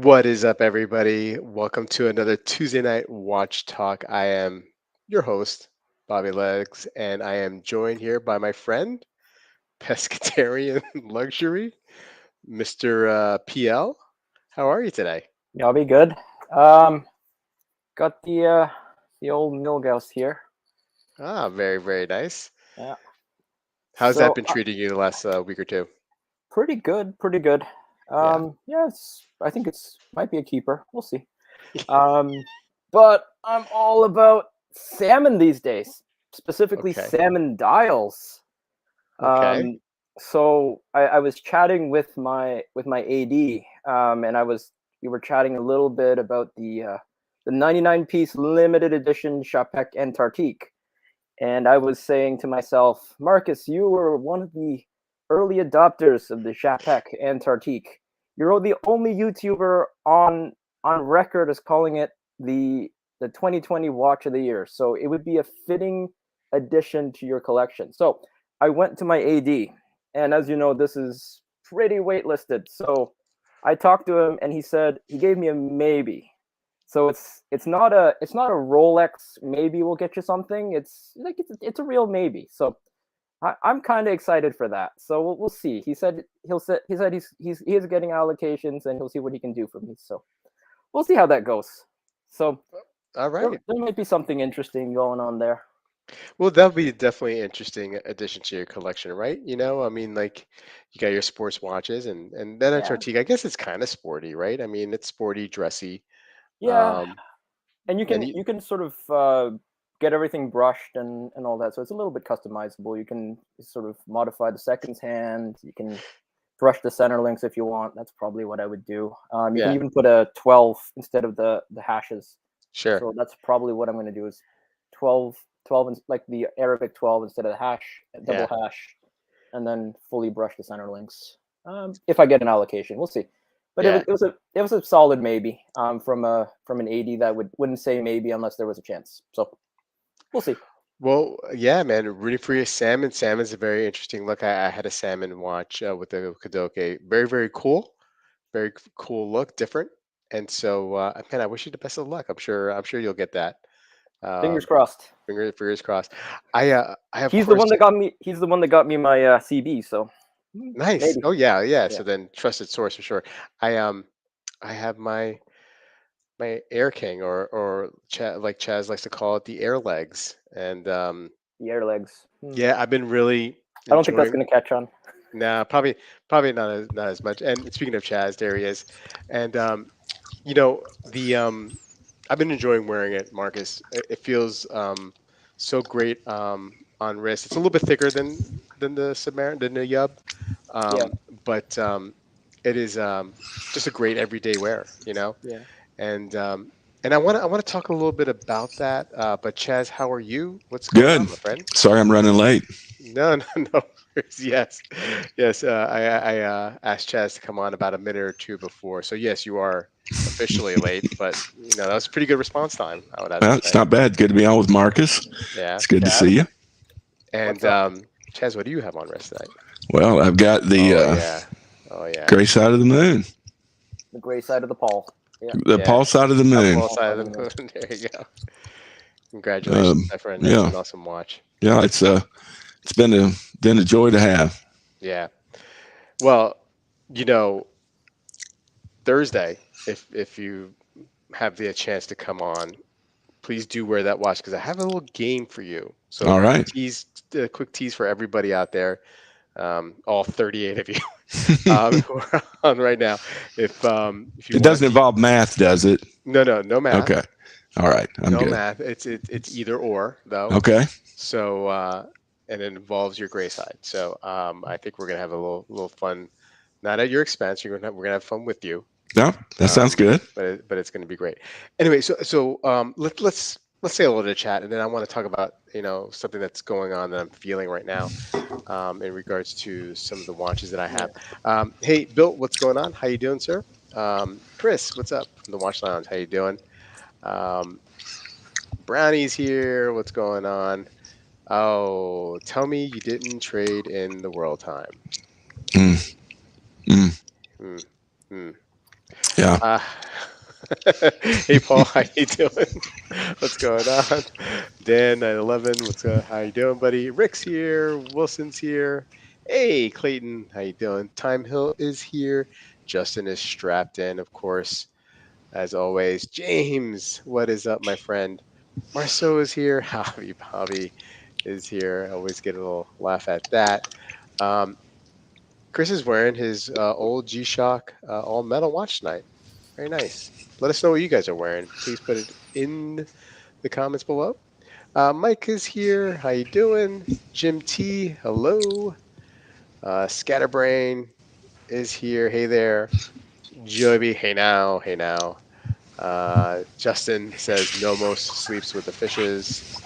What is up, everybody? Welcome to another Tuesday night watch talk. I am your host, Bobby Legs, and I am joined here by my friend, Pescatarian Luxury, Mr. PL. How are you today? Yeah, I'll be good. Um, got the old Milgauss here. Ah, very, very nice. Yeah. How's that So been treating you the last week or two? pretty good, pretty good. Yeah. Yeah, I think it's might be a keeper. We'll see. Um, but I'm all about salmon these days, specifically Okay. salmon dials. Okay. Um, so I was chatting with my AD, and we were chatting a little bit about the 99-piece limited edition Chapec Antarctique. And I was saying to myself, Marcus, you were one of the early adopters of the Chapec Antarctique. You're the only YouTuber on record as calling it the 2020 Watch of the Year. So it would be a fitting addition to your collection. So I went to my AD, and as you know, this is pretty waitlisted. So I talked to him, and he gave me a maybe. So it's not a Rolex maybe we'll get you something. It's a real maybe. So I'm kind of excited for that. So we'll see. He said he is getting allocations and he'll see what he can do for me. So we'll see how that goes. So All there, right. there might be something interesting going on there. Well, that'll be definitely an interesting addition to your collection, right? I mean, like you got your sports watches and then Yeah, Antarctica. I guess it's kind of sporty, right? I mean, it's sporty, dressy. yeah, Um, and and you, you can sort of get everything brushed and all that. So it's a little bit customizable. You can sort of modify the seconds hand. You can brush the center links if you want. That's probably what I would do. You can yeah, even put a 12 instead of the hashes. sure, So that's probably what I'm going to do is 12, 12, like the Arabic 12 instead of the hash, double yeah, hash, and then fully brush the center links. If I get an allocation, we'll see. But yeah. it was a solid maybe from an 80 that wouldn't say maybe unless there was a chance. So we'll see. Well, yeah, man. Rooting for your salmon. Salmon's a very interesting look. I had a salmon watch with the Kadoke. Very, very cool. Very cool look, different. And so, man, I wish you the best of luck. I'm sure you'll get that. Fingers Um, crossed. fingers crossed. I have He's the one that question. got me. He's the one that got me my CB. So Nice. maybe. Oh yeah, yeah. Yeah. So then trusted source for sure. I have my Air King or like Chaz likes to call it the Air Legs. And The air legs. yeah, I've been really I don't think that's enjoying. going to catch on. Nah, probably not as much. And speaking of Chaz, there he is. And you know, the I've been enjoying wearing it, Marcus. It feels so great on wrist. It's a little bit thicker than the Submariner, than the Yub, Yeah, um, but it is just a great everyday wear. yeah. And I want to talk a little bit about that. But Chaz, how are you? What's going Good. on, my friend? Sorry I'm running late. No, no, no worries. Yes, yes. I asked Chaz to come on about a minute or two before. So yes, you are officially late, but that was a pretty good response time, I would have to Well, it's say. not bad. Good to be on with Marcus. Yeah. It's good to see Chaz, you. And what's up? Chaz, what do you have on rest tonight? Well, I've got the Oh yeah. Oh yeah. gray side of the moon, The gray side of the pole. Yeah, the Yeah. Paul side of the A moon. Paul Paul side side of of the the moon. moon. There you go. Congratulations, Um, my friend. That's yeah, an awesome watch. yeah. It's been a joy to have. Yeah. Well, you know, Thursday, if you have the chance to come on, please do wear that watch because I have a little game for you. So All right. quick tease for everybody out there, all 38 of you who are on right now. If you It want doesn't to, involve math, does it? no math, Okay. All right. I'm no good. math. It's either or though. Okay. So and it involves your gray side. So I think we're gonna have a little fun, not at your expense. We're gonna have fun with you. No, that sounds um, good. but it's going to be great. Anyway, so let's say a little bit of chat, and then I want to talk about something that's going on that I'm feeling right now in regards to some of the watches that I Yeah. have. Hey, Bill, what's going on? How you doing, sir? Chris, what's up from the Watch Lounge? How you doing? Um, Brownie's here. What's going on? Oh, tell me you didn't trade in the World Time. Mm, mm. Hmm. Hmm. Yeah. Uh, hey Paul, how you doing? What's going on? Dan 911, how you doing, buddy? Rick's here, Wilson's here. Hey Clayton, how you doing? Time Hill is here. Justin is strapped in, of course, as always. James, what is up, my friend? Marceau is here. Bobby is here. I always get a little laugh at that. Um, Chris is wearing his old G-Shock all metal watch tonight. Very nice. Let us know what you guys are wearing. Please put it in the comments below. Mike is here. How you doing? Jim T, hello. Scatterbrain is here. Hey there. Joby, hey now, hey now. Justin says Nomos sleeps with the fishes.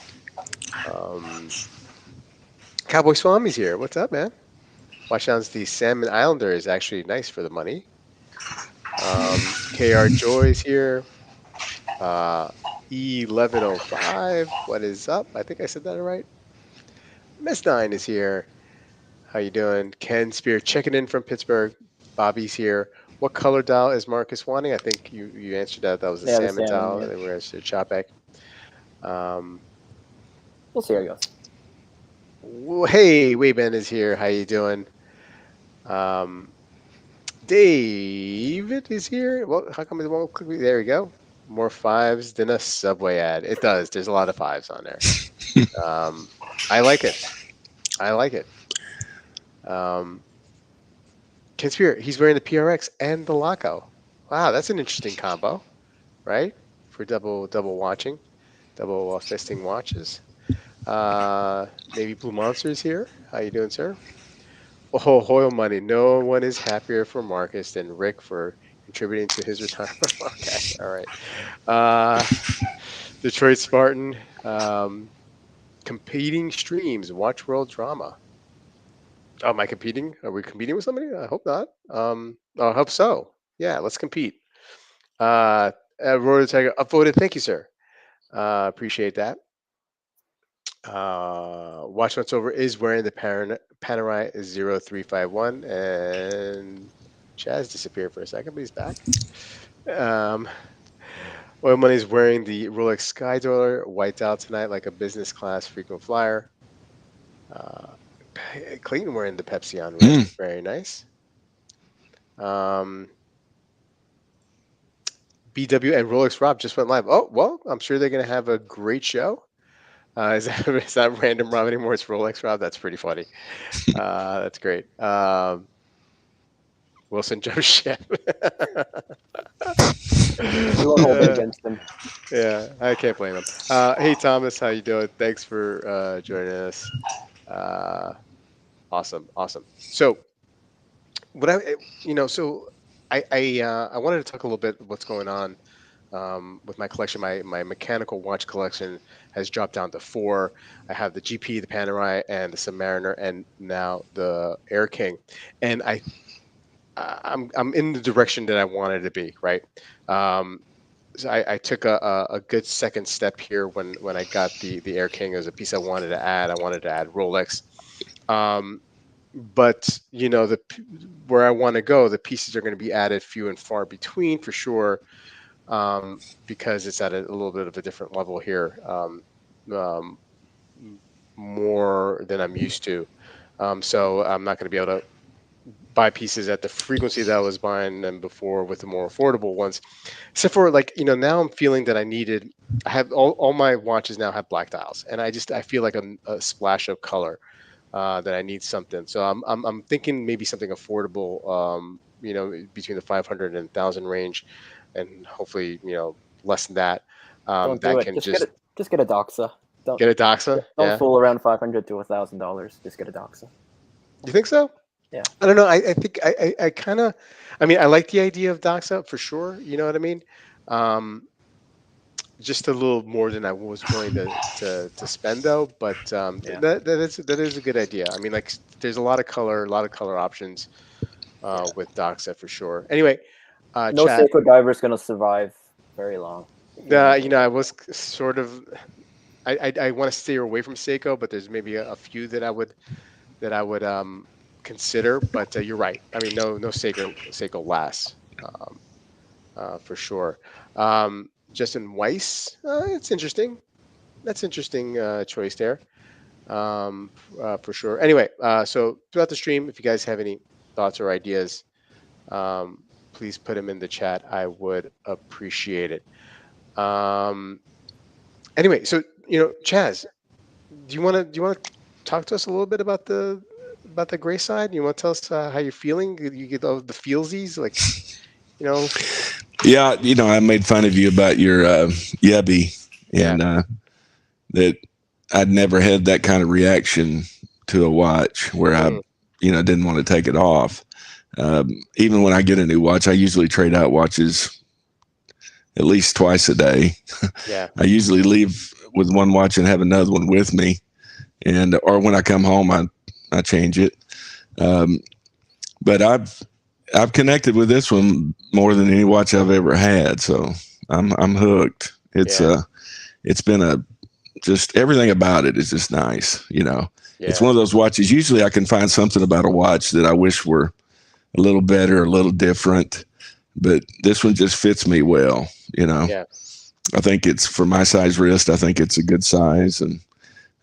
Um, Cowboy Swami's here. What's up, man? Watch the Salmon Islander is actually nice for the money. KR Joy's here. E1105. What is up? I think I said that right. Miss Nine is here. How you doing? Ken Spear checking in from Pittsburgh. Bobby's here. What color dial is Marcus wanting? I think you answered that. That was the Yeah, the salmon salmon. dial. Yeah, They were answered Chopek. Um, we'll see how it goes. hey, Wayman is here. How you doing? Um, David is here. Well, how come it won't click? There we go. More fives than a Subway ad. It does. There's a lot of fives on there. I like it. I like it. Um, Conspirator, he's wearing the PRX and the Laco. Wow, that's an interesting combo, right? For double watching, double fisting watches. Maybe Blue Monsters here. How you doing, sir? Oh, Hoyle money. No one is happier for Marcus than Rick for contributing to his retirement. Okay, all right. Uh, Detroit Spartan. Competing streams. Watch World Drama. Oh, am I competing? Are we competing with somebody? I hope not. I hope so. Yeah, let's compete. Roy the Tiger upvoted. Thank you, sir. Appreciate that. Watch What's Over is wearing the Panerai 0351, and Chaz disappeared for a second, but he's back. Um, Oil Money's wearing the Rolex Sky Dweller, white out tonight like a business class frequent flyer. Uh, Clayton wearing the Pepsi on red. Mm. Very nice. BW and Rolex Rob just went live. Oh, well, I'm sure they're going to have a great show. Is that random Rob anymore? It's Rolex Rob. That's pretty funny. That's great. Wilson Joe ship. We won't hold it against him. Yeah, I can't blame him. Hey Thomas, how you doing? Thanks for joining us. Awesome. So what I wanted to talk a little bit what's going on with my collection. My mechanical watch collection has dropped down to four. I have the GP, the Panerai, and the Submariner, and now the Air King. And I'm in the direction that I wanted to be. Right. So I took a good second step here when I got the Air King as a piece I wanted to add. I wanted to add Rolex. But where I want to go, the pieces are going to be added few and far between for sure, because it's at a little bit of a different level here, um, more than I'm used to. So I'm not going to be able to buy pieces at the frequency that I was buying them before with the more affordable ones. Except for now I'm feeling that I have all my watches now have black dials, and I feel like a splash of color. That I need something. So I'm thinking maybe something affordable, between the 500 and 1,000 range, and hopefully less than that. Don't do That it. can just Just get a Doxa. Don't get a Doxa. don't Yeah, fool around. $500 to $1,000. Just get a Doxa. you think so? Yeah. I don't know. I think I kind of. I mean, I like the idea of Doxa for sure. You know what I mean? Um, just a little more than I was willing to spend though. But Yeah. that is a good idea. I mean, like there's a lot of color options Yeah. with Doxa for sure. Anyway, No chat. Seiko diver is gonna survive very long. I was sort of. I want to stay away from Seiko, but there's maybe a few that I would consider. But you're right. I mean, no Seiko lasts. for sure. Justin Weiss, it's interesting. That's interesting choice there, for sure. Anyway, so throughout the stream, if you guys have any thoughts or ideas, please put them in the chat. I would appreciate it. Anyway, so Chaz, do you want to talk to us a little bit about the gray side? You want to tell us how you're feeling? You get all the feelsies, like you know. Yeah, I made fun of you about your yubby, Yeah. and that I'd never had that kind of reaction to a watch where I, Mhm. didn't want to take it off. Even when I get a new watch, I usually trade out watches at least twice a day. Yeah. I usually leave with one watch and have another one with me, or when I come home, I change it. Um, but I've connected with this one more than any watch I've ever had, so I'm hooked. Yeah. It's been just everything about it is just nice. It's Yeah. one of those watches. Usually, I can find something about a watch that I wish were a little better, a little different, but this one just fits me well. Yeah. I think it's for my size wrist. I think it's a good size, and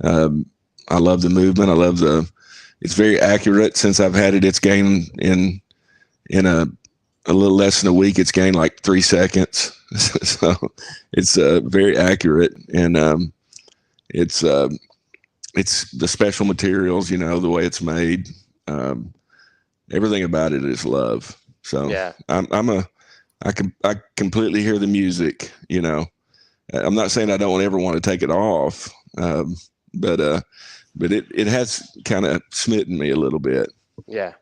um, I love the movement. I love It's very accurate. Since I've had it, it's gained in a little less than a week. It's gained like 3 seconds, so it's very accurate, and it's the special materials. The way it's made. Everything about it is love. So Yeah. I completely hear the music. I'm not saying I don't ever want to take it off, but it has kind of smitten me a little bit. Yeah.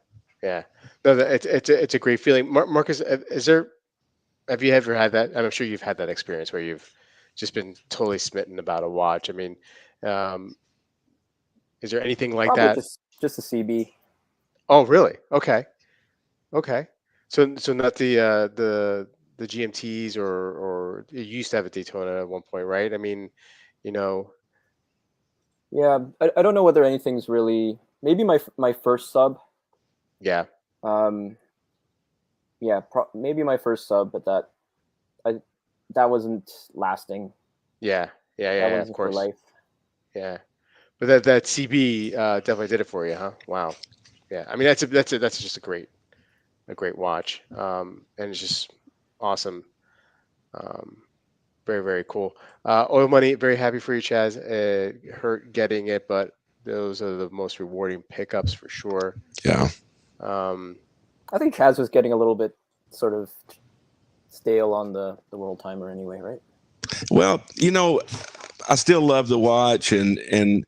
Yeah. No, it's a great feeling. Marcus, have you ever had that? I'm sure you've had that experience where you've just been totally smitten about a watch. I mean, um, is there anything like Probably that? just a CB. Oh, really? Okay. Okay. So not the GMTs, or you used to have a Daytona at one point, right? I mean, you know, Yeah, I don't know whether anything's really maybe my first sub. yeah, Um, yeah, maybe my first sub, but I that wasn't lasting. yeah, yeah, That yeah, yeah, of wasn't for course. life. Yeah. But that CB definitely did it for you, huh? Wow. Yeah. I mean, that's just a great watch. And it's just awesome. Um, very, very cool. Oil Money, very happy for you, Chaz. Hurt getting it, but those are the most rewarding pickups for sure. Yeah. Um, I think Chaz was getting a little bit sort of stale on the world timer anyway, right? Well, I still love the watch, and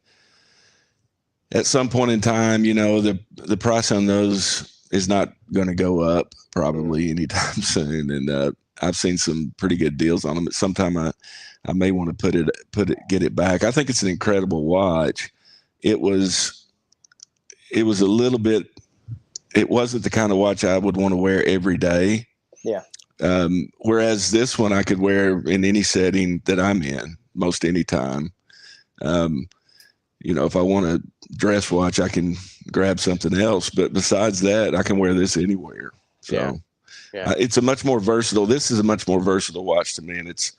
at some point in time, the price on those is not going to go up mm, probably anytime soon, and I've seen some pretty good deals on them. At some time, I may want to get it back. I think it's an incredible watch. It was it was a little bit. It wasn't the kind of watch I would want to wear every day. Yeah. Whereas this one I could wear in any setting that I'm in, most any time. Um, if I want a dress watch, I can grab something else. But besides that, I can wear this anywhere. yeah, So yeah, it's a much more versatile. This is a much more versatile watch to me, and it's.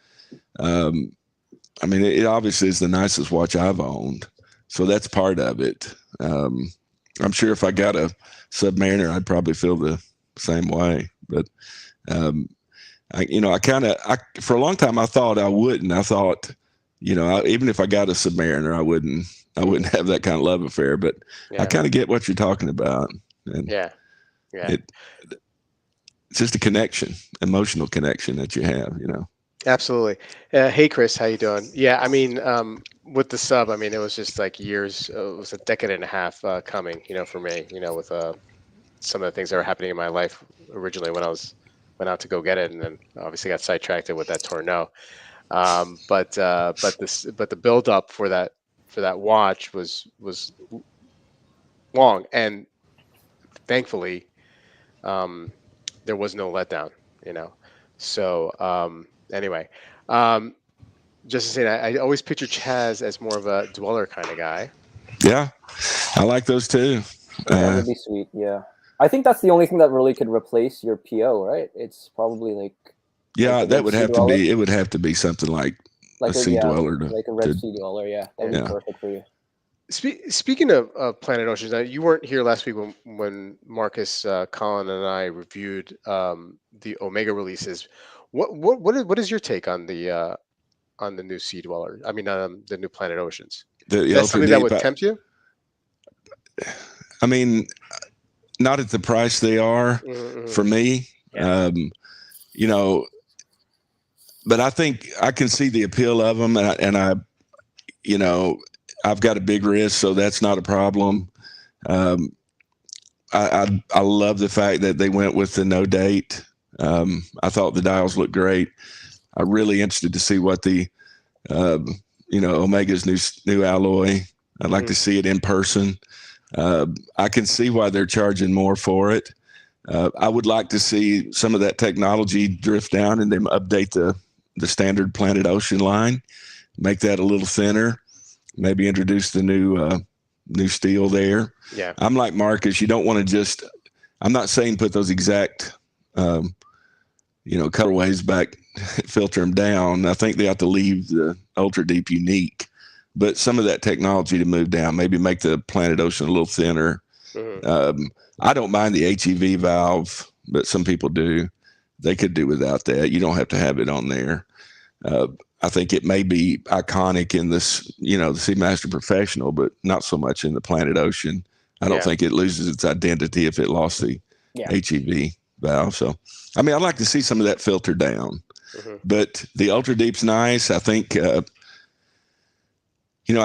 Um, I mean, it obviously is the nicest watch I've owned, so that's part of it. I'm sure if I got a Submariner, I'd probably feel the same way. But um, for a long time I thought I wouldn't. I thought, even if I got a Submariner, I wouldn't have that kind of love affair. But I yeah, kind of get what you're talking about, and yeah, yeah. it it's just a connection, emotional connection that you have. Absolutely. Hey, Chris, how you doing? Yeah, I mean, with the sub, I mean, it was just like years. It was a decade and a half coming, for me. With some of the things that were happening in my life originally when I went out to go get it, and then obviously got sidetracked with that tornado. But the build up for that watch was long, and thankfully, um, there was no letdown. You know, so anyway, um, just to say that I always picture Chaz as more of a dweller kind of guy. Yeah, I like those too. That would be sweet. Yeah. I think that's the only thing that really could replace your PO, right? It's probably like Yeah, Like the that red would sea have to dweller, be. It would have to be something like a like a sea yeah, dweller like a red to sea dweller. Yeah, that would Yeah. be yeah. perfect for you. Speaking of Planet Oceans, you weren't here last week when Marcus, Colin, and I reviewed the Omega releases. What is your take on the new Sea Dweller? I mean, the new Planet Oceans. Is The that ultra something that deep. would tempt you? I mean, not at the price they are Mm-hmm. for me. Yeah. You know, but I think I can see the appeal of them, and I you know, I've got a big wrist, so that's not a problem. Um, I love the fact that they went with the no date. I thought the dials looked great. I'm really interested to see what the um, Omega's new alloy. I'd like Mm-hmm. to see it in person. I can see why they're charging more for it. I would like to see some of that technology drift down and then update the standard Planet Ocean line, make that a little thinner, maybe introduce the new steel there. Yeah. I'm like Marcus. You don't want to just. I'm not saying put those exact, colorways back, filter them down. I think they have to leave the ultra deep unique, but some of that technology to move down, maybe make the Planet Ocean a little thinner. Mm-hmm. I don't mind the HEV valve, but some people do. They could do without that. You don't have to have it on there. I think it may be iconic in this, the Seamaster Professional, but not so much in the Planet Ocean. I don't Yeah. think it loses its identity if it lost the Yeah. HEV valve. So, I mean, I'd like to see some of that filter down. Mm-hmm. But the Ultra Deep's nice. I think, I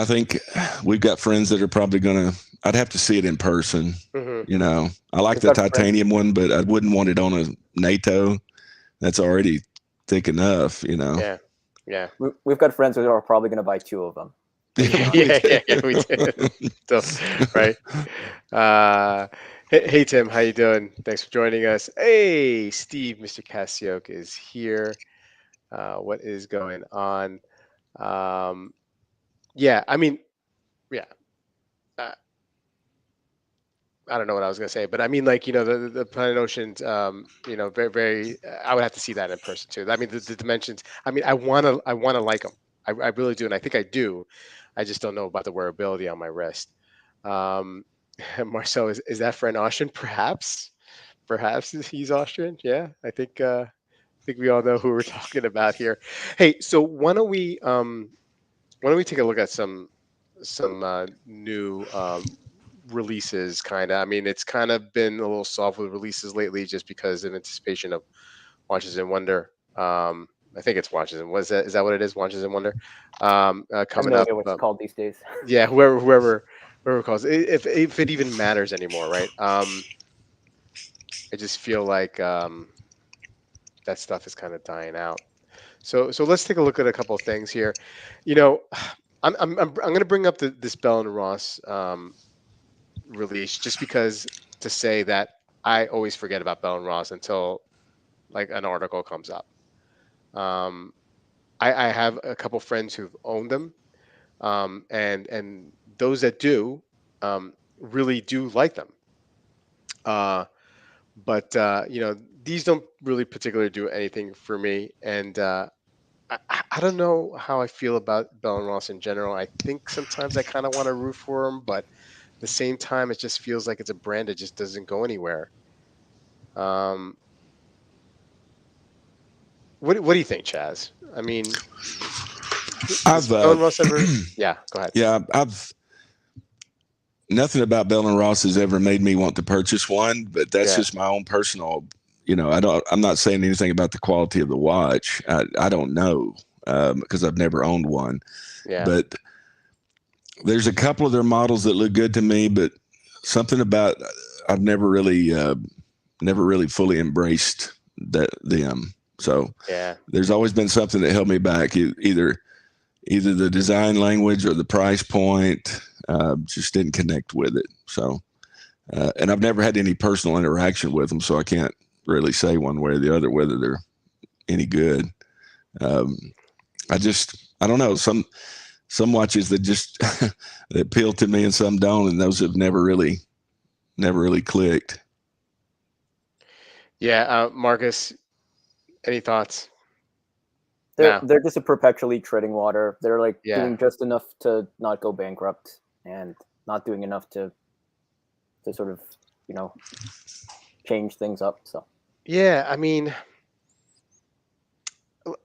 think we've got friends that are probably going to, I'd have to see it in person. Mm-hmm. I like We've the got friends. titanium one, but I wouldn't want it on a NATO. That's already thick enough, Yeah. Yeah. We've got friends who are probably going to buy two of them. Yeah, we did. So, right. Hey Tim, how you doing? Thanks for joining us. Hey Steve, Mr. Cassioc is here. What is going on? Yeah, I mean, yeah. Uh, I don't know what I was gonna say, but I mean, like, the Planet Oceans, very, very. I would have to see that in person too. I mean, the dimensions. I mean, I wanna like them. I really do, and I think I do. I just don't know about the wearability on my wrist. Um, Marcel, is that friend Austrian? Perhaps he's Austrian. Yeah, I think we all know who we're talking about here. Hey, so why don't we take a look at some new releases, kind of. I mean, it's kind of been a little soft with releases lately, just because in anticipation of Watches and Wonder. I think it's Watches and was that is that what it is? Watches and Wonder, I have coming no up. idea what it's called these days. Yeah, whoever calls it, if it even matters anymore, right? I just feel like that stuff is kind of dying out. So let's take a look at a couple of things here. You know, I'm going to bring up this Bell and Ross release, just because, to say that I always forget about Bell and Ross until like an article comes up. Um, I have a couple friends who've owned them, and those that do, really do like them. Uh, but these don't really particularly do anything for me, and I don't know how I feel about Bell and Ross in general. I think sometimes I kind of want to root for them, but at the same time, it just feels like it's a brand that just doesn't go anywhere. Um, what do you think, Chaz? I mean, does I've Bell and Ross ever? Yeah, go ahead. yeah, I've nothing about Bell and Ross has ever made me want to purchase one, but that's Yeah, just my own personal. I'm not saying anything about the quality of the watch. I don't know, because I've never owned one, yeah, but there's a couple of their models that look good to me, but something about I've never really fully embraced them. So yeah. there's always been something that held me back, either the design language or the price point. Just didn't connect with it. So, and I've never had any personal interaction with them, so I can't really say one way or the other whether they're any good. Um, I don't know. Some watches that just that appeal to me and some don't, and those have never really clicked. Yeah, Marcus, any thoughts? They're No. they're just a perpetually treading water. They're like Yeah. doing just enough to not go bankrupt and not doing enough to sort of, you know, change things up. So Yeah. I mean,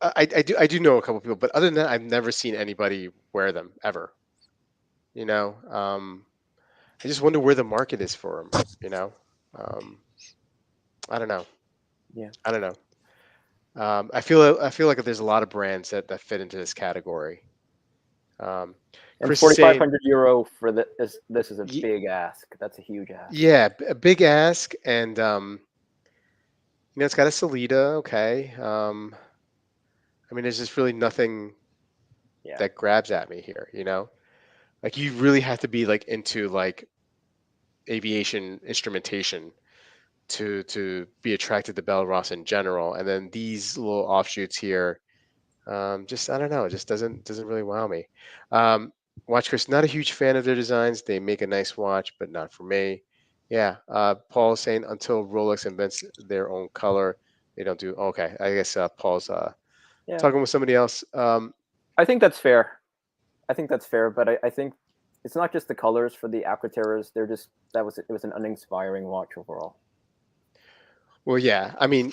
I do know a couple people, but other than that, I've never seen anybody wear them ever. You know, I just wonder where the market is for them. You know, um, I don't know. yeah. I don't know. I feel like there's a lot of brands that fit into this category. Um, And Chris is 4,500 saying, euro for this is a y- big ask. That's a huge ask. yeah, a big ask, and it's got a Salida. Okay. I mean, there's just really nothing Yeah. that grabs at me here. Like you really have to be like into like aviation instrumentation to be attracted to Bell Ross in general, and then these little offshoots here. Just I don't know, it just doesn't really wow me. Um, Watch Chris, not a huge fan of their designs. They make a nice watch, but not for me. Yeah, Paul is saying until Rolex invents their own color, they don't do. Okay, I guess Paul's Yeah. talking with somebody else. I think that's fair. I think that's fair, but I think it's not just the colors for the Aquaterras. They're just it was an uninspiring watch overall. Well, yeah. I mean,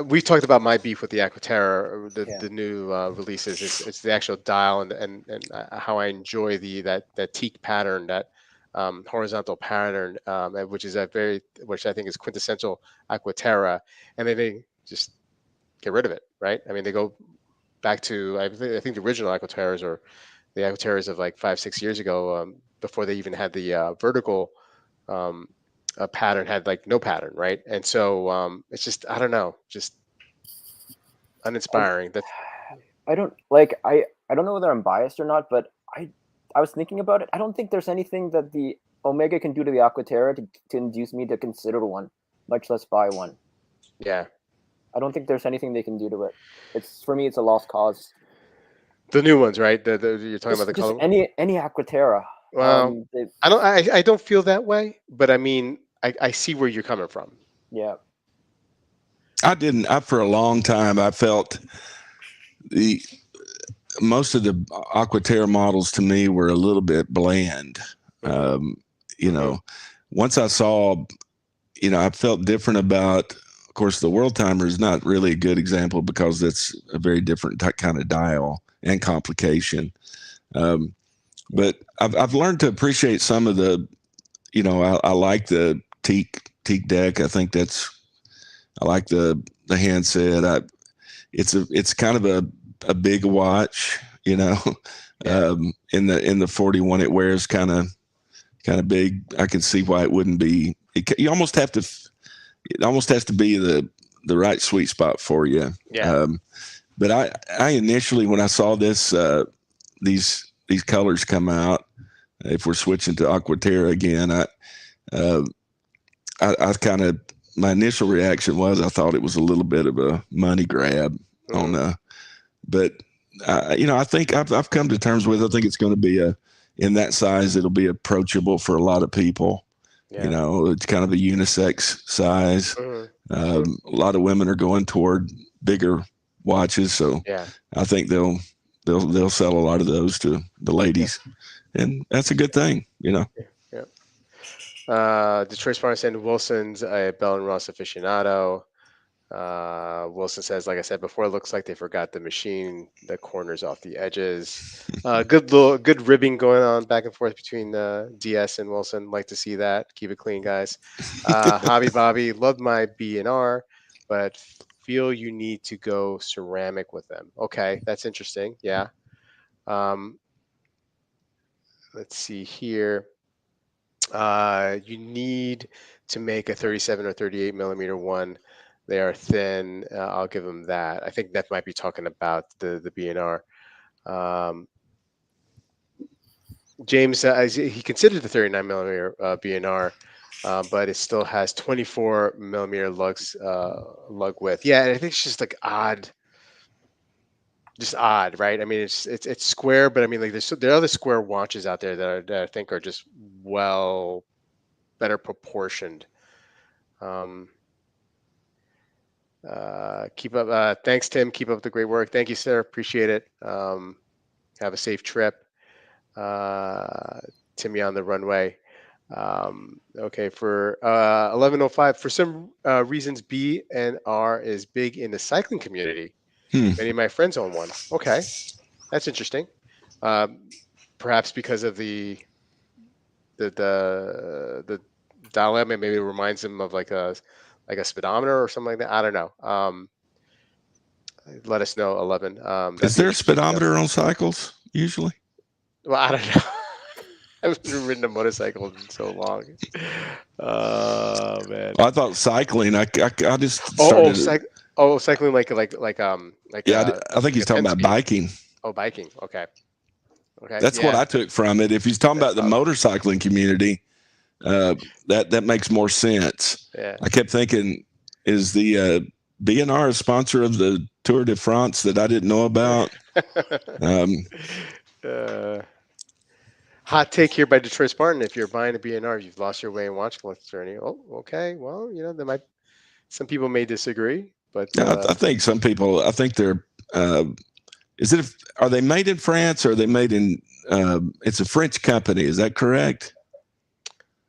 we've talked about my beef with the Aquaterra, or the Yeah. the new releases. It's the actual dial and how I enjoy that teak pattern, that horizontal pattern, which is which I think is quintessential Aquaterra, and then they just get rid of it, right? I mean, they go back to I think the original Aquaterras, or the Aquaterras of like 5-6 years ago, before they even had the vertical um, pattern, had like no pattern, right? And so it's just I don't know, just I uninspiring. That's I don't like I don't know whether I'm biased or not, but I was thinking about it. I don't think there's anything that the Omega can do to the Aquaterra to induce me to consider one, much less buy one. yeah, I don't think there's anything they can do to it. It's for me, it's a lost cause. the new ones, right? You're talking about the Just color. any Aquaterra. Well, They, I don't feel that way, but I mean I see where you're coming from. yeah, I didn't. I for a long time I felt the most of the Aquaterra models to me were a little bit bland. Hmm. Um, you Hmm. know, once I saw, I felt different about. Of course, the World Timer is not really a good example because it's a very different kind of dial and complication. Um, yeah. but I've learned to appreciate some of the. I like the teak deck. I think I like the handset. It's kind of a big watch, Yeah, in the 41 it wears kind of big. I can see why it wouldn't be. You almost have to. It almost has to be the right sweet spot for you. yeah, Um, but I initially when I saw these colors come out, if we're switching to Aquaterra again, uh, I kind of my initial reaction was I thought it was a little bit of a money grab on hmm, but I think I've come to terms with. I think it's going to be in that size. It'll be approachable for a lot of people. yeah, It's kind of a unisex size. hmm, hmm, A lot of women are going toward bigger watches, so yeah, I think they'll sell a lot of those to the yeah, ladies, and that's a good thing. yeah, yeah. Detroit Spartan saying Wilson's a Bell and Ross aficionado. Wilson says, like I said before, it looks like they forgot the machine, the corners off the edges. Good ribbing going on back and forth between DS and Wilson. Like to see that. Keep it clean, guys. Hobby Bobby, love my B&R, but feel you need to go ceramic with them. Okay, that's interesting. Yeah. Um, let's see here. You need to make a 37 or 38 millimeter one. They are thin. I'll give them that. I think that might be talking about the BNR. Um, James, he considered the 39 millimeter BNR, but it still has 24 millimeter lug width. Yeah, and I think it's just like odd, just odd, right? I mean, it's square, but I mean, like there are other square watches out there that I think are just well better proportioned. Um, Keep up. Thanks, Tim. Keep up the great work. Thank you, sir. Appreciate it. Have a safe trip. Uh, Timmy on the runway. Okay, for 11:05. For some reasons, B and R is big in the cycling community. Hmm. Many of my friends own one. Okay, that's interesting. Um, Perhaps because of the dial-up, maybe it reminds them of like a speedometer or something like that. I don't know. Let us know, 11. That'd Is be there a interesting to know. speedometer on cycles usually? Well, I don't know. I haven't ridden a motorcycle in so long. Oh man. I thought cycling. I just Oh, started. cycling Yeah, I think like he's a talking 10 about speed. biking. Oh, biking. Okay. Okay. That's what Yeah. I took from it. If he's talking about the Probably. motorcycling community, that makes more sense. Yeah. I kept thinking, is the BNR a sponsor of the Tour de France that I didn't know about? Um, uh, Hot take here by Detroit Spartan. If you're buying a BNR, you've lost your way in watch collecting journey. Oh, okay. Well, there might some people may disagree, but yeah, I think some people. I think they're. Is it? Are they made in France or are they made in? It's a French company. Is that correct?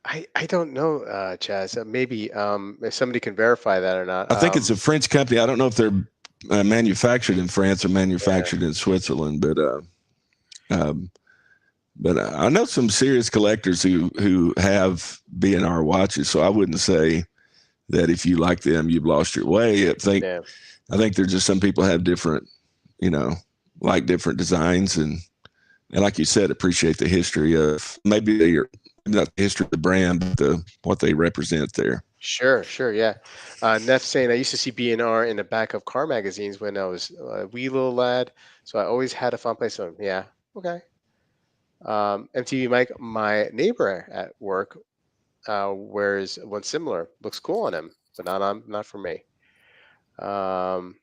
I don't know, Chaz. Maybe if somebody can verify that or not. I think it's a French company. I don't know if they're manufactured in France or Yeah, manufactured in Switzerland, um, but I know some serious collectors who have B&R watches. So I wouldn't say that if you like them, you've lost your way. yeah, I think there's just some people have different, you know, like different designs and like you said, appreciate the history of maybe not the history of the brand, but what they represent there. sure, yeah. Neff saying I used to see B&R in the back of car magazines when I was a wee little lad, so I always had a fun place. So yeah, okay. MTV Mike, my neighbor at work, wears one similar. Looks cool on him, but not for me. Um,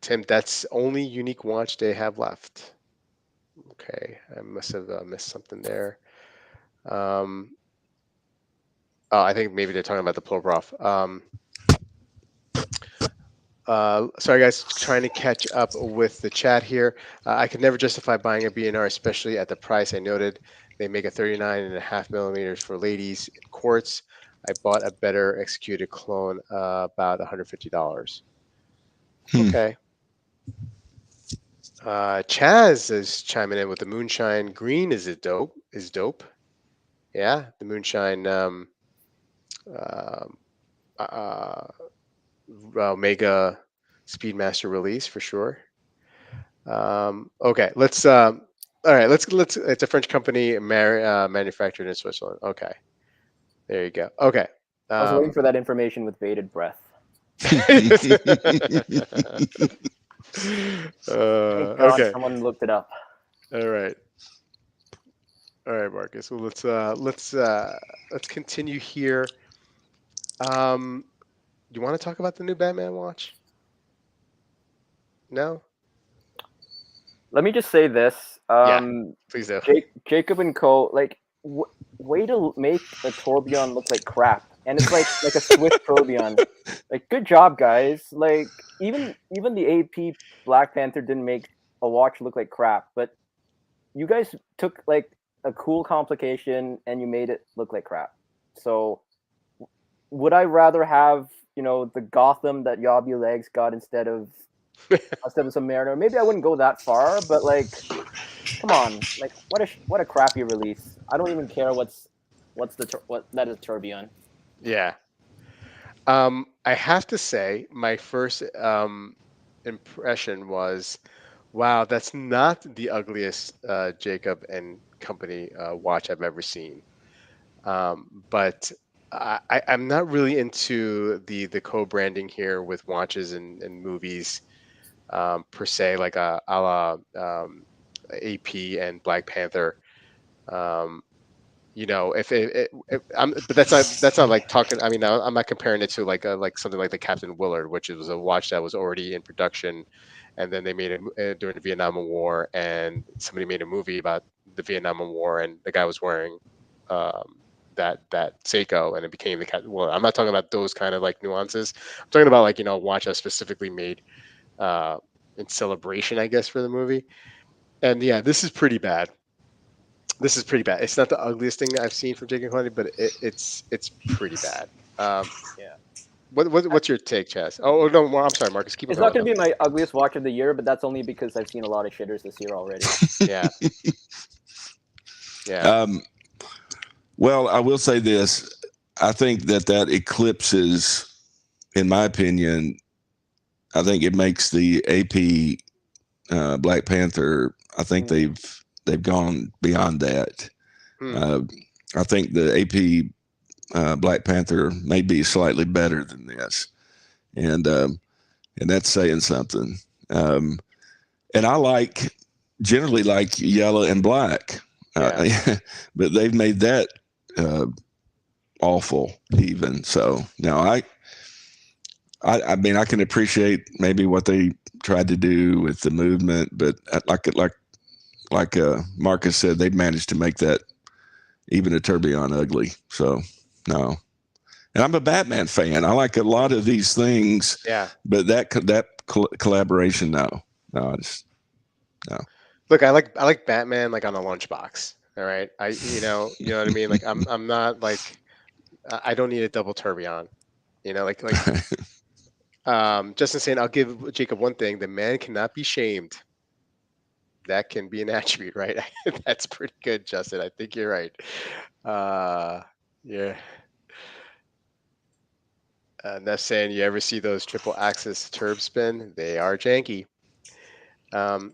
Tim, that's only unique watch they have left. Okay, I must have missed something there. Um, oh, I think maybe they're talking about the Ploprof. Sorry, guys, trying to catch up with the chat here. I could never justify buying a B&R, especially at the price I noted. They make a 39.5 millimeters for ladies in quartz. I bought a better executed clone, about $150. Hmm. Okay. Chaz is chiming in with the moonshine green. Is dope. Yeah, the moonshine um, uh, Omega Speedmaster release for sure. Okay, let's. All right, let's. It's a French company, manufactured in Switzerland. Okay, there you go. Okay. I was waiting for that information with bated breath. Thank God Okay. someone looked it up. All right. All right, Marcus. Well, let's continue here. You want to talk about the new Batman watch? No. Let me just say this: Yeah, please do. Jacob and Co. Way to make a tourbillon look like crap, and it's like a Swiss tourbillon. Like, good job, guys. Like, even the AP Black Panther didn't make a watch look like crap, but you guys took like a cool complication and you made it look like crap. So, would I rather have the Gotham that Yobby Legs got instead of some Mariner? Maybe I wouldn't go that far, but like, come on, like what a crappy release. I don't even care what that is tourbillon. Yeah. I have to say, my first impression was, wow, that's not the ugliest Jacob and Company watch I've ever seen. But I'm not really into the co-branding here with watches and movies, per se, like a la AP and Black Panther. Um, if I'm, but that's not like talking. I mean, I'm not comparing it to like something like the Captain Willard, which was a watch that was already in production, and then they made it during the Vietnam War, and somebody made a movie about the Vietnam War, and the guy was wearing, um, that Seiko, and it became the cat. Well, I'm not talking about those kind of like nuances. I'm talking about like watch I specifically made uh, in celebration, I guess, for the movie. And yeah, this is pretty bad. This is pretty bad. It's not the ugliest thing that I've seen from Jake and Cody, but it's pretty bad. Yeah. What's your take, Chaz? Oh no, I'm sorry, Marcus. Keep it It's not going. going to be my ugliest watch of the year, but that's only because I've seen a lot of shitters this year already. Yeah, yeah, Um, well, I will say this. I think that eclipses, in my opinion, I think it makes the AP Black Panther. I think Mm. they've gone beyond that. hmm, Uh, I think the AP Black Panther may be slightly better than this, and that's saying something. Um, and I generally like yellow and black, yeah. but they've made that uh, awful even. So now I mean I can appreciate maybe what they tried to do with the movement, but like Marcus said, they've managed to make that even a tourbillon ugly. So no. And I'm a Batman fan. I like a lot of these things, Yeah. but collaboration, no, I just no. Look, I like Batman like on a lunchbox. All right. You know what I mean? Like I'm not like I don't need a double tourbillon. Like Justin saying I'll give Jacob one thing, the man cannot be shamed. That can be an attribute, right? That's pretty good, Justin. I think you're right. Uh yeah. Neff saying you ever see those triple axis turb spin? They are janky. Um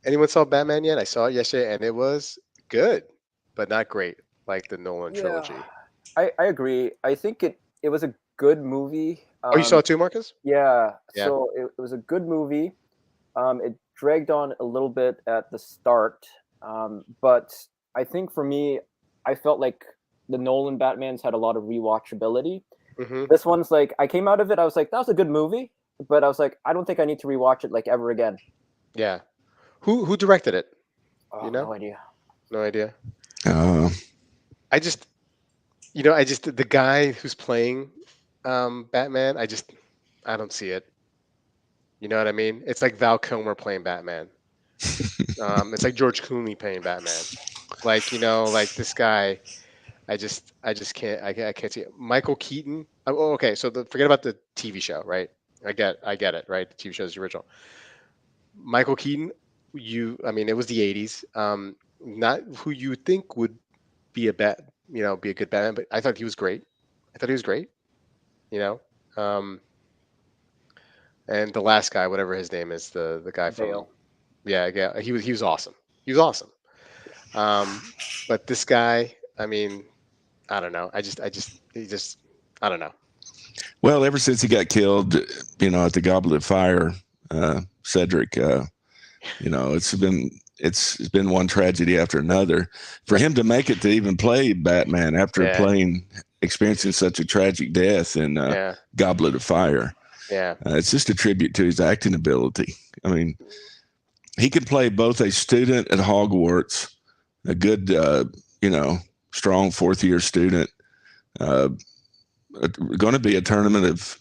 Anyone saw Batman yet? I saw it yesterday and it was good, but not great, like the Nolan Yeah, trilogy. I agree. I think it was a good movie. Oh, you saw it too, Marcus? Yeah, Yeah. so it was a good movie. It dragged on a little bit at the start, but I think for me, I felt like the Nolan Batmans had a lot of rewatchability. Hmm. This one's like I came out of it, I was like, that was a good movie, but I was like, I don't think I need to rewatch it like ever again. Yeah. Who directed it? You Oh, know? no idea. No idea. Uh, I just, I just the guy who's playing Batman. I don't see it. You know what I mean? It's like Val Kilmer playing Batman. It's like George Clooney playing Batman. Like like this guy. I just can't. I can't see it. Michael Keaton. Oh, okay. So forget about the TV show, right? I get it, right? The TV show is the original. Michael Keaton. I mean, it was the '80s. Not who you would think would be be a good Batman, but I thought he was great. I thought he was great. You know, um, and the last guy, whatever his name is, the guy from Bale. yeah, he was awesome. He was awesome. Um, but this guy, I mean, I don't know. He just, I don't know. well, ever since he got killed, at the Goblet of Fire, Cedric, it's been one tragedy after another. For him to make it to even play Batman after Yeah, experiencing such a tragic death in yeah, Goblet of Fire, yeah, it's just a tribute to his acting ability. I mean, he can play both a student at Hogwarts, a good, strong fourth year student, uh, going to be a tournament of,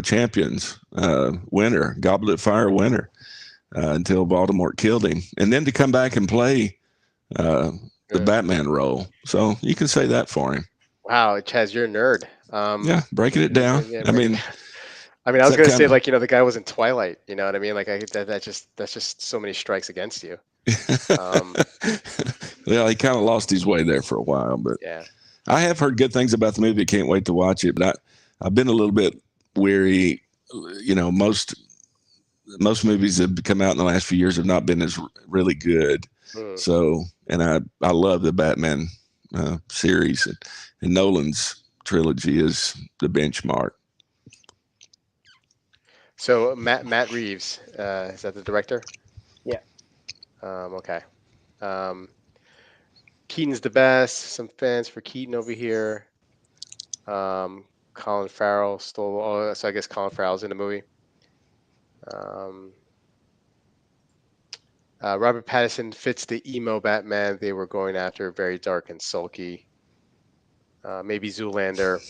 champions winner, Goblet of Fire winner, until Baltimore killed him. And then to come back and play uh, the yeah. Batman role. So you can say that for him. Wow, Chaz, you're a nerd. Yeah, breaking it down. Yeah, I break it mean, down. I mean, I it's was that gonna kind say of. like the guy was in Twilight. You know what I mean? Like that's just so many strikes against you. Um, Well, he kind of lost his way there for a while, but yeah, I have heard good things about the movie. Can't wait to watch it. But I've been a little bit weary. Most movies that have come out in the last few years have not been as really good. mm. So, and I love the Batman series, and Nolan's trilogy is the benchmark. So Matt Reeves, is that the director? Yeah. Okay. Um, Keaton's the best. Some fans for Keaton over here. Colin Farrell stole. Oh, so I guess Colin Farrell's in the movie. Um, Robert Pattinson fits the emo Batman they were going after. Very dark and sulky. maybe Zoolander.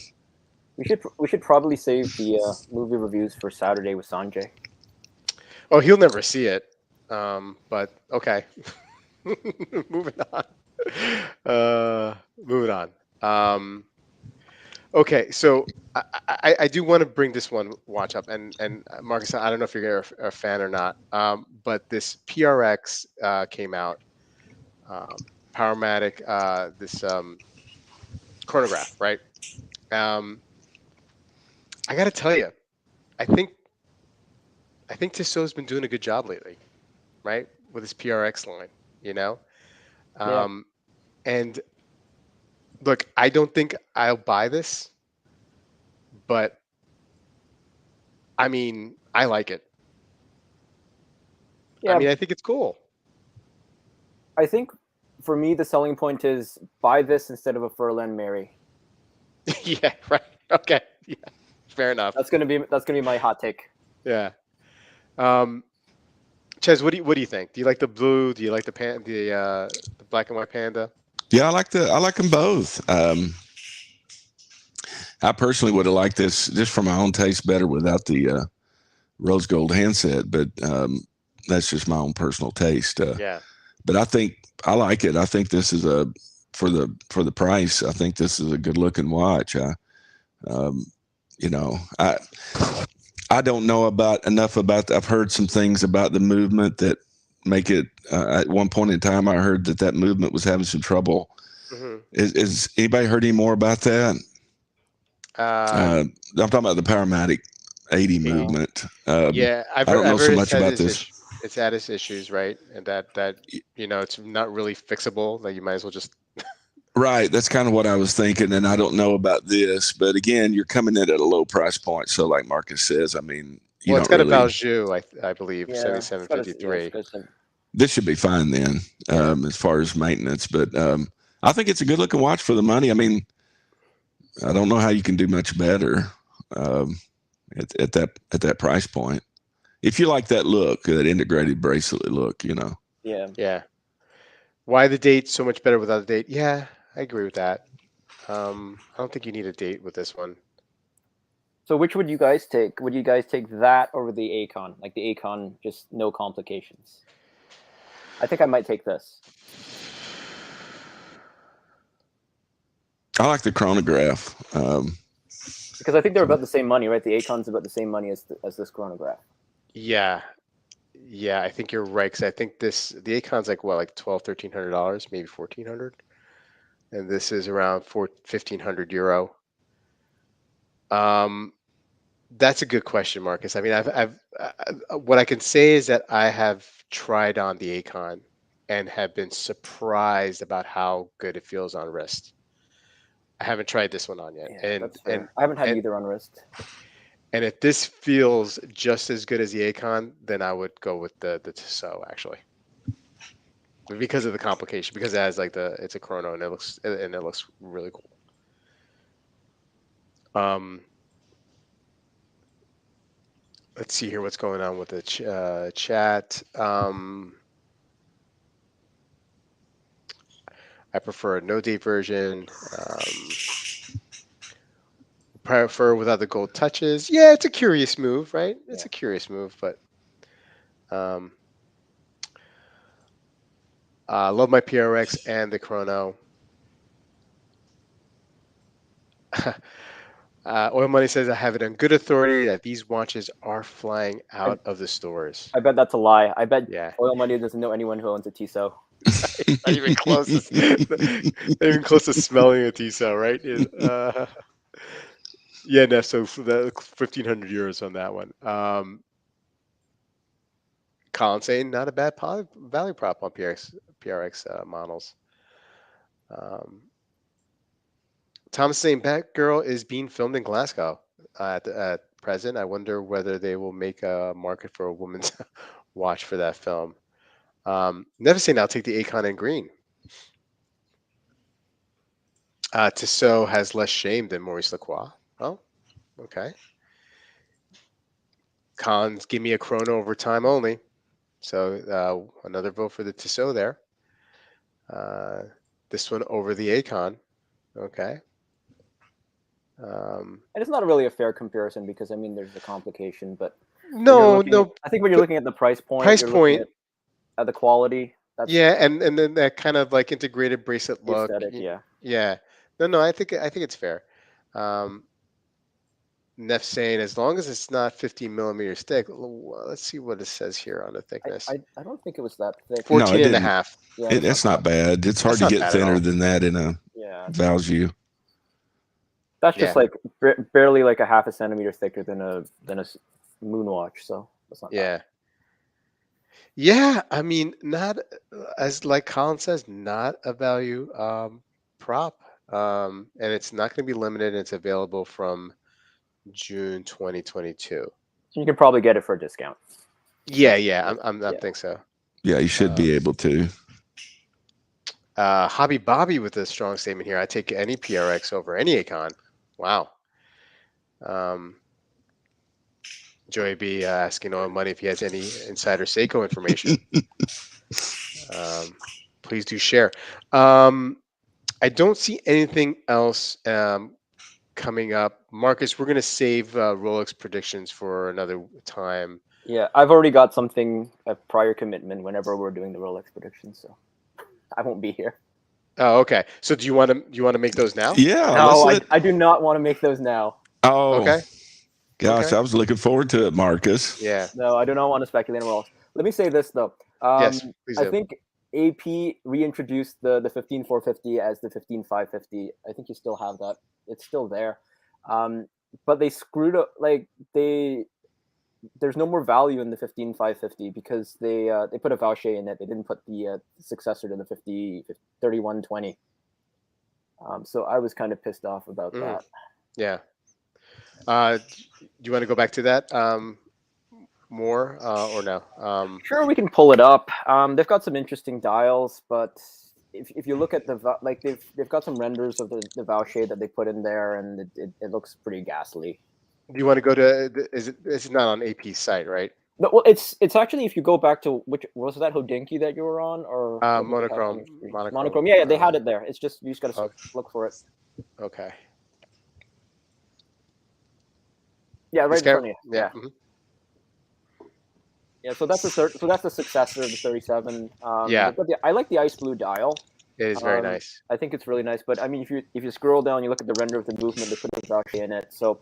We should probably save the movie reviews for Saturday with Sanjay. Oh, he'll never see it. But okay. Moving on. Moving on. Okay, so I do want to bring this one watch up, and Marcus, I don't know if you're a fan or not, but this PRX came out, Powermatic, this chronograph, right? Um, I got to tell you, I think Tissot's been doing a good job lately, right, with his PRX line, you know. Yeah, Um, and look, I don't think I'll buy this, but I mean, I like it. I yeah. mean, I think it's cool. I think for me the selling point is buy this instead of a Furlan Mary. Yeah, right. Okay. Yeah, fair enough. That's gonna be my hot take. Yeah. Um, Ches, what do you think? Do you like the blue? Do you like the black and white panda? Yeah, I like them both. I personally would have liked this just for my own taste better without the rose gold handset, but that's just my own personal taste. Yeah. But I think I like it. I think this is a for the price. I think this is a good looking watch. Um, you know, I don't know about enough about. I've heard some things about the movement that make it. At one point in time, I heard that movement was having some trouble. Hmm. Is anybody heard any more about that? Uh, I'm talking about the Powermatic 80 No. movement. yeah, I don't know I've so heard it's much had about its this. issue. It's had its issues, right? And that it's not really fixable. Like you might as well just. Right, that's kind of what I was thinking, and I don't know about this, but again, you're coming in at a low price point. So, like Marcus says, I mean, you Well, it's don't got a really. Valjoux, I believe, Yeah, it's got a yeah, 7753. This should be fine then, Yeah. as far as maintenance. But I think it's a good looking watch for the money. I mean, I don't know how you can do much better um, at that price point. If you like that look, that integrated bracelet look, Yeah. Yeah. Why the date so much better without a date? Yeah, I agree with that. I don't think you need a date with this one. So which would you guys take? Would you guys take that over the Acon? Like the Acon, just no complications. I think I might take this. I like the chronograph. Because I think they're about the same money, right? The Acon's about the same money as this chronograph. Yeah, yeah, I think you're right. Because I think the Acon's like what, like 12, $1,300, maybe 1,400, and this is around 1,500 euro. Um, that's a good question, Marcus. I mean, what I can say is that I have tried on the Acon and have been surprised about how good it feels on wrist. I haven't tried this one on yet, Yeah, and that's and fair. I haven't had and either on wrist. and if this feels just as good as the Acon, then I would go with the Tissot actually, because of the complication, because it has like it's a chrono and it looks really cool. Um, let's see here what's going on with the chat. I prefer a no date version. Prefer without the gold touches. Yeah, it's a curious move, right? It's Yeah. a curious move, but um, love my PRX and the chrono. Oil Money says I have it on good authority that these watches are flying I, out of the stores. I bet that's a lie. I bet Yeah, Oil Money doesn't know anyone who owns a Tissot. not even close. Not even close to smelling a T cell, right? Yeah, no. So for the 1,500 euros on that one. Colin saying not a bad value prop on PRX models. Um, Thomas saying Batgirl is being filmed in Glasgow at present. I wonder whether they will make a market for a woman's watch for that film. Never saying I'll take the Acon in green. Tissot has less shame than Maurice Lacroix. Oh, okay. Cons, give me a chrono over time only. So another vote for the Tissot there. This one over the Acon. Okay. And it's not really a fair comparison because I mean, there's the complication, but No, no, I think when you're but looking at the price point, price you're looking point. at the quality. That's Yeah, and then that kind of like integrated bracelet the look. aesthetic. Yeah. Yeah. No, I think it's fair. Um, Neff saying as long as it's not 15 millimeters thick. Let's see what it says here on the thickness. I don't think it was that thick. No, 14 it and a didn't. half. Yeah, that's It's not not bad. It's hard That's to not get bad at thinner all. than that in a yeah. Value. That's Yeah. just like barely like a half a centimeter thicker than a moon watch. So that's not bad. Yeah. Yeah, I mean, not as like Colin says, not a value prop. And it's not going to be limited. It's available from June 2022. So you can probably get it for a discount. Yeah, I Yeah. think so. Yeah, you should be able to. Hobby Bobby with a strong statement here. I take any PRX over any Acon. Wow. Joey B asking Oil Money if he has any insider Seiko information. Please do share. I don't see anything else coming up. Marcus, we're going to save Rolex predictions for another time. Yeah, I've already got something, a prior commitment whenever we're doing the Rolex predictions, so I won't be here. Oh, okay. So do you want to make those now? Yeah. No, I do not want to make those now. Oh, Okay. gosh, Okay. I was looking forward to it, Marcus. Yeah. No, I do not want to speculate on Rolex. Let me say this though. Yes, please I do. think AP reintroduced the 15450 as the 15550. I think you still have that. It's still there. But they screwed up. Like there's no more value in the 15550 because they put a voucher in it. They didn't put the successor to the 3120. So I was kind of pissed off about that. Yeah. Do you want to go back to that more or no? Sure, we can pull it up. They've got some interesting dials, but if you look at like they've got some renders of the voucher that they put in there, and it looks pretty ghastly. Do you want to go to? Is it not on AP's site, right? No, well, it's actually if you go back to which was that Hodinky that you were on or Monochrome. Monochrome. Yeah, they had it there. It's just you just got to look for it. Okay. Yeah, right in front of you. Yeah. Yeah, so that's the successor of the 37. Yeah. I like the ice blue dial. It is very nice. I think it's really nice, but I mean, if you scroll down, you look at the render of the movement, they put the voucher in it. So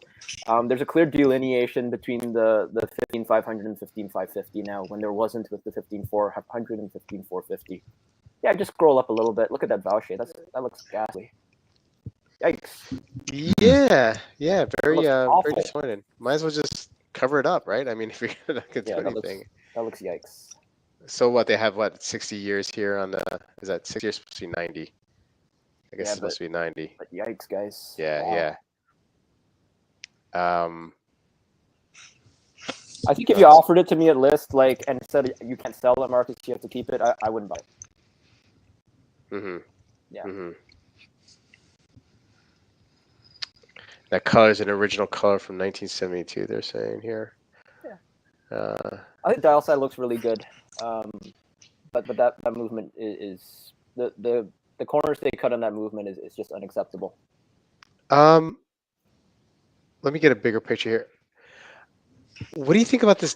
there's a clear delineation between the 15500 and 15550 now, when there wasn't with the 15400 and 15450. Yeah, just scroll up a little bit. Look at that voucher. That looks ghastly. Yikes. Yeah, very very disappointed. Might as well just cover it up, right? I mean, if you're not gonna do anything. That looks yikes. So what, they have 60 years here on the, is that 6 years? Supposed to be 90. I guess it's supposed to be 90. But yikes, guys. Yeah. I think if you offered it to me at list, and said you can't sell it, Marcus, you have to keep it, I wouldn't buy it. Yeah. That color is an original color from 1972, they're saying here. Yeah. I think dial side looks really good. But that movement is the corners they cut on that movement is just unacceptable. Let me get a bigger picture here. What do you think about this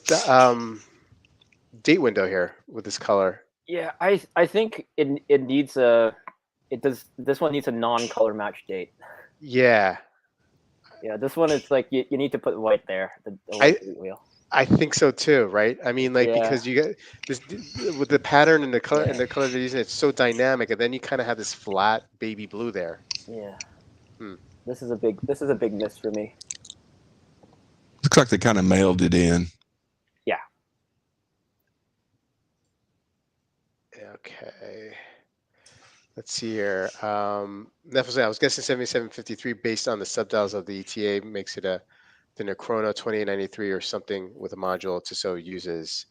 date window here with this color? Yeah, I think it needs this one needs a non-color match date. Yeah. Yeah, this one is like you need to put white there. The white wheel. I think so too, right? I mean, because you get this with the pattern and the color and the color they're using, it's so dynamic, and then you kind of have this flat baby blue there. Yeah. This is a big miss for me. Looks like they kind of mailed it in. Yeah. Okay. Let's see here. I was guessing 7753 based on the subdials of the ETA makes it the Necrono 2893 or something with a module Tissot uses.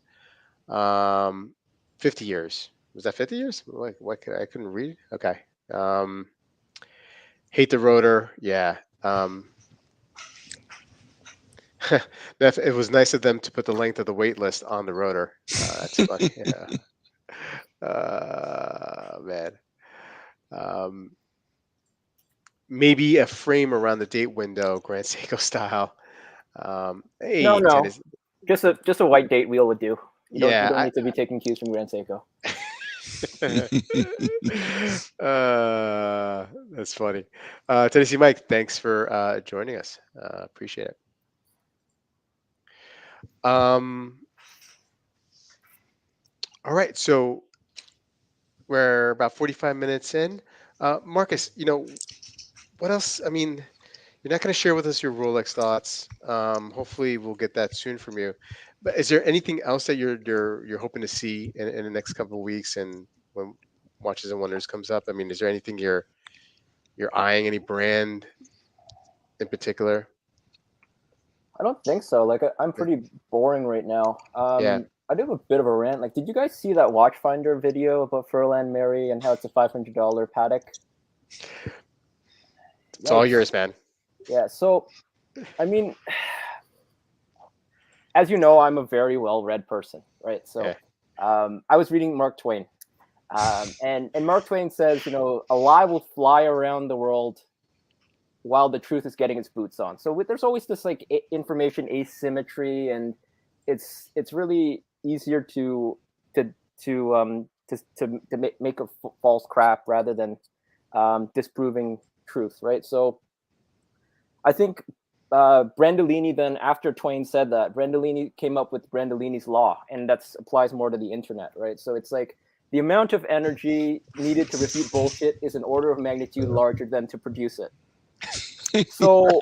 50 years. Was that 50 years? What I couldn't read? Okay. Hate the rotor. Yeah. It was nice of them to put the length of the wait list on the rotor. That's funny. Yeah. Man. maybe a frame around the date window, Grand Seiko style. No, Hey, no, tennis. just a white date wheel would do. You don't Yeah, need to be taking cues from Grand Seiko. That's funny. Tennessee Mike, thanks for joining us. Appreciate it. Um, all right, so we're about 45 minutes in. Marcus, what else? I mean, you're not going to share with us your Rolex thoughts. Hopefully, we'll get that soon from you. But is there anything else that you're hoping to see in the next couple of weeks, and when Watches and Wonders comes up? I mean, is there anything you're eyeing, any brand in particular? I don't think so. Like I'm pretty boring right now. Yeah. I do have a bit of a rant. Like, did you guys see that Watchfinder video about Furlan Mary and how it's a $500 paddock? It's all Yikes. yours, man. Yeah. So, I mean, as you know, I'm a very well-read person, right? So, Yeah. I was reading Mark Twain, and Mark Twain says, a lie will fly around the world while the truth is getting its boots on. So there's always this like information asymmetry, and it's really easier to make a false crap rather than disproving truth, right? So I think Brandolini then, after Twain said that, Brandolini came up with Brandolini's law, and that applies more to the internet, right? So it's like the amount of energy needed to refute bullshit is an order of magnitude larger than to produce it. So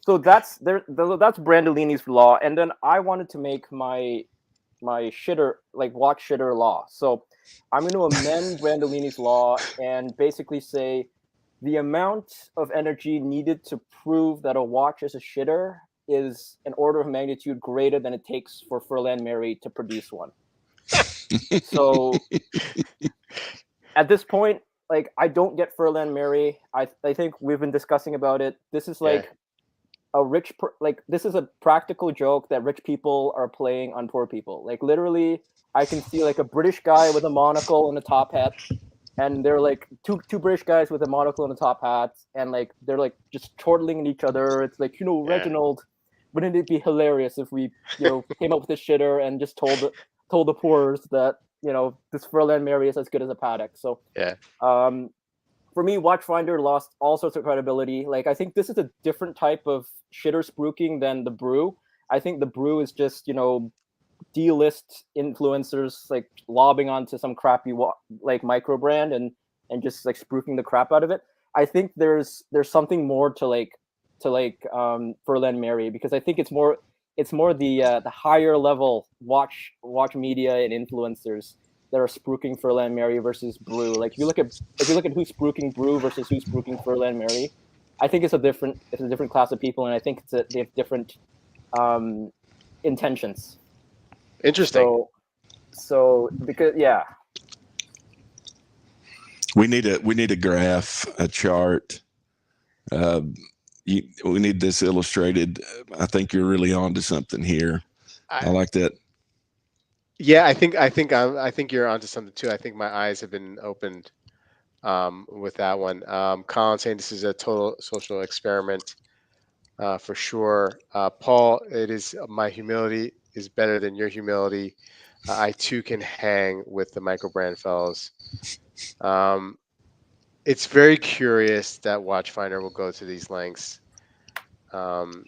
that's Brandolini's law, and then I wanted to make my shitter, like watch shitter law. So I'm going to amend Brandolini's law and basically say the amount of energy needed to prove that a watch is a shitter is an order of magnitude greater than it takes for Furlan Mary to produce one. So at this point, like, I don't get Furlan Mary. I think we've been discussing about it. This is like this is a practical joke that rich people are playing on poor people. Like, literally, I can see like a British guy with a monocle and a top hat, and they're like two British guys with a monocle and a top hat, and like they're like just chortling at each other. It's like, Reginald, wouldn't it be hilarious if we came up with this shitter and just told the poors that this Furlan Mary is as good as a paddock. So for me, Watchfinder lost all sorts of credibility. Like, I think this is a different type of shitter spruiking than the brew. I think the brew is just D-list influencers like lobbing onto some crappy like micro brand and just like spruiking the crap out of it. I think there's something more to Furlan Mary, because I think it's more the higher level watch media and influencers that are spruiking Furlan Mary versus brew. Like, if you look at who's spruiking brew versus who's spruiking Furlan Mary, I think it's a different class of people, and I think they have different intentions. Interesting. So because we need a graph, a chart. We need this illustrated. I think you're really onto something here. I like that. Yeah, I think you're onto something too. I think my eyes have been opened with that one. Colin saying this is a total social experiment for sure. Paul, it is my humility is better than your humility. I too can hang with the micro brand fellows. It's very curious that Watchfinder will go to these lengths. Watchfinder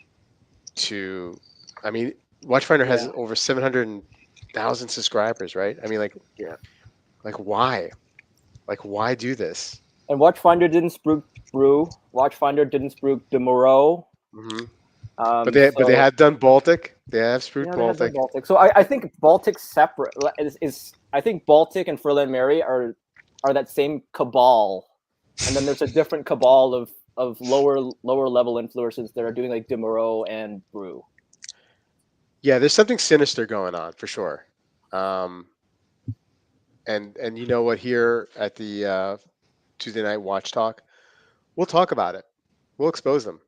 has over 700,000 subscribers, right? I mean, like why? Like, why do this? And Watchfinder didn't spruik brew. Watchfinder didn't spruik de Moreau. Mm-hmm. But they had done Baltic. They have spruiked Baltic. Baltic. So I think Baltic's separate. I think Baltic and Furlan Mary are that same cabal, and then there's a different cabal of lower level influencers that are doing like de Moreau and brew. Yeah, there's something sinister going on for sure. And you know what? Here at the Tuesday Night Watch Talk, we'll talk about it. We'll expose them.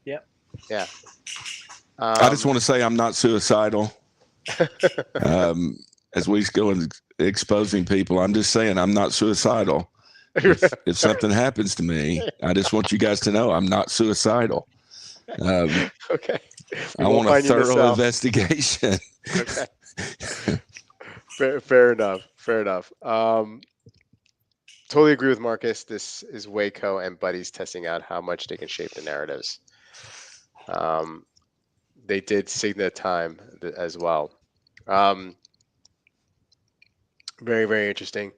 Yep. Yeah. I just want to say I'm not suicidal. As we go and exposing people, I'm just saying I'm not suicidal. if something happens to me, I just want you guys to know I'm not suicidal. Okay. We I won't want a find you in the thorough cell. investigation. Okay. Fair enough. Fair enough. Totally agree with Marcus. This is Waco and Buddies testing out how much they can shape the narratives. They did Signet Time as well. Very, very interesting.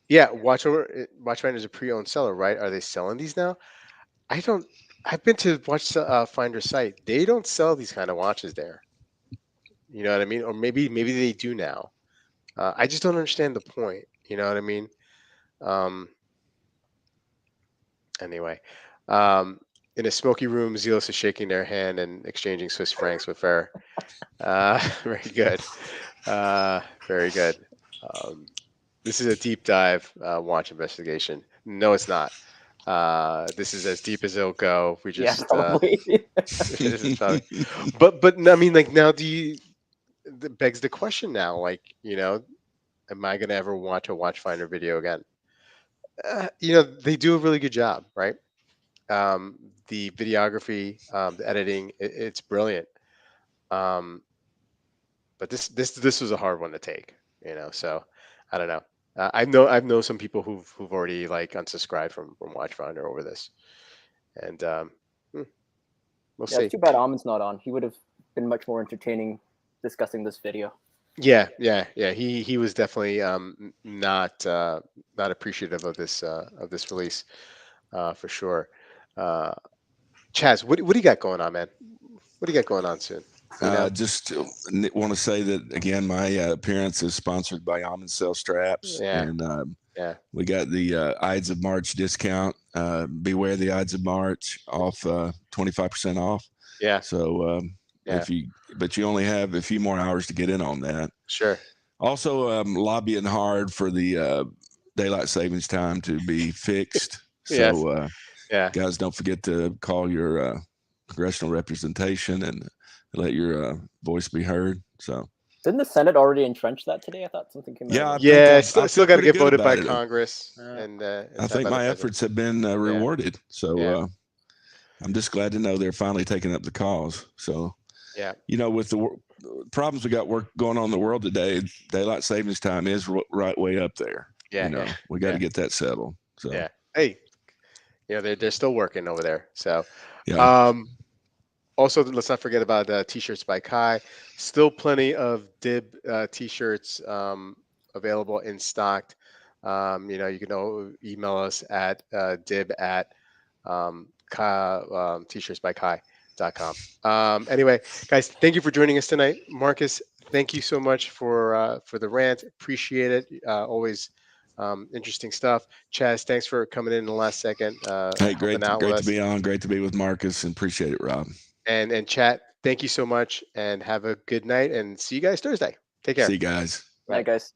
Yeah, Watchfinder is a pre-owned seller, right? Are they selling these now? I don't. I've been to Watchfinder's site. They don't sell these kind of watches there. You know what I mean? Or maybe they do now. I just don't understand the point. You know what I mean? Um, anyway, um, in a smoky room, Zelos is shaking their hand and exchanging Swiss francs with her. Very good. Very good. Um, this is a deep dive watch investigation. No, it's not. This is as deep as it'll go. We Yeah, just probably. this is probably, but I mean, like now, that begs the question now, like am I gonna ever watch a Watchfinder video again? They do a really good job, right? The videography, the editing, it's brilliant. Um, but this was a hard one to take, So I don't know. I've known some people who've already like unsubscribed from Watchfinder over this, and hmm, we'll Yeah, it's see. too bad Amin's not on. He would have been much more entertaining discussing this video. Yeah. He was definitely not appreciative of this release, for sure. Uh, Chaz, what do you got going on, man? What do you got going on soon? Just want to say that again. My appearance is sponsored by Almond Cell Straps, Yeah, and yeah, we got the Ides of March discount. Beware the Ides of March off 25% off. yeah, So yeah. but you only have a few more hours to get in on that. Sure. Also, lobbying hard for the daylight savings time to be fixed. Yes. So, Yeah. guys, don't forget to call your congressional representation and let your voice be heard. So, Didn't the Senate already entrench that today? I thought something came out. yeah, I About think Yeah. I Still feel got to pretty get good voted by about it. Congress that. and I signed think by the my president. efforts have been rewarded. So, Yeah. I'm just glad to know they're finally taking up the cause. So, Yeah. with the problems we got going on in the world today, daylight savings time is right way up there. Yeah. We got to Yeah. get that settled. So, Yeah. Hey, they're still working over there. So, yeah. also let's not forget about t-shirts by Kai. Still plenty of Dib t-shirts available in stock. You can email us at dib at t-shirtsbykai.com. Anyway, guys, thank you for joining us tonight. Marcus, thank you so much for the rant. Appreciate it. Always interesting stuff. Chaz, thanks for coming in the last second, Hey, helping out with great to us. be on. Great to be with Marcus, and appreciate it, Rob. And chat, thank you so much, and have a good night. And see you guys Thursday. Take care. See you guys. Night, guys.